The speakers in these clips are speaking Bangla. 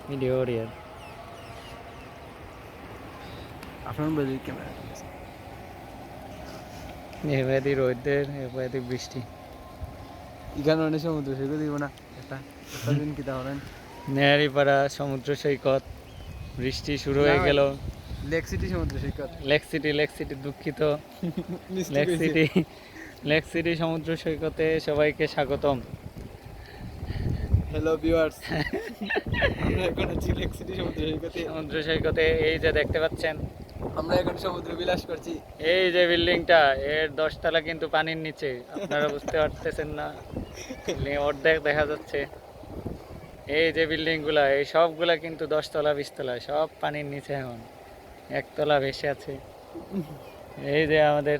ভিডিও রিয়ার আপনার বাড়ির ক্যামেরা এবারে রোদের এবারে বৃষ্টি এখানে অনেক সমুদ্র সৈকত দিব না একটা একটা দিন কি তাহলেন নেহারিপাড়া সমুদ্র সৈকত বৃষ্টি শুরু হয়ে গেল। লেক সিটি সমুদ্র সৈকত লেক সিটি দুঃখিত। মিষ্টি লেক কইছে। সিটি লেক সিটি সমুদ্র সৈকতে সবাইকে স্বাগতম। হ্যালো ভিউয়ার্স, আমরা এখন আছি লেক সিটি সমুদ্র সৈকতে। সমুদ্র সৈকতে এই যে দেখতে পাচ্ছেন, আমরা এখন সমুদ্র বিলাস করছি। এই যে বিল্ডিংটা এর 10 তলা কিন্তু পানির নিচে, আপনারা বুঝতে পারতেছেন না, অর্ধেক দেখা যাচ্ছে। এই যে বিল্ডিং গুলা এই সবগুলা কিন্তু 10 তলা 20 তলা সব পানির নিচে, এখন একতলা ভেসে আছে। এই যে আমাদের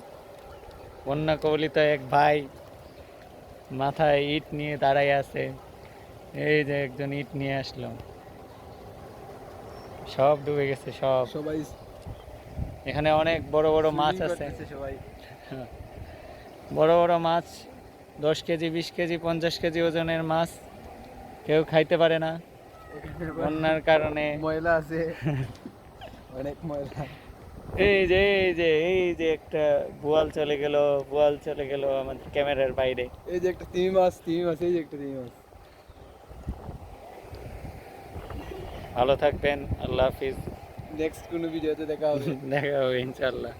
বন্যা কবলিত এক ভাই মাথায় ইট নিয়ে দাঁড়াই আছে, এই যে একজন ইট নিয়ে আসলো, সব ডুবে গেছে সব। সবাই এখানে অনেক বড় বড় মাছ swimming আছে, করতেছে সবাই। বড় বড় মাছ, 10 কেজি 20 কেজি 50 কেজি ওজনের মাছ, কেউ খাইতে পারে না এখানে বন্যার কারণে। ময়লা আছে, অনেক ময়লা। এই যে একটা বোয়াল চলে গেল, বোয়াল চলে গেল আমাদের ক্যামেরার বাইরে। এই যে একটা তিমি মাছ, এই যে একটা তিমি মাছ। ভালো থাকবেন, আল্লাহ হাফিজ। নেক্সট কোনো ভিডিওতে দেখা হবে। দেখা হবে ইনশাল্লাহ।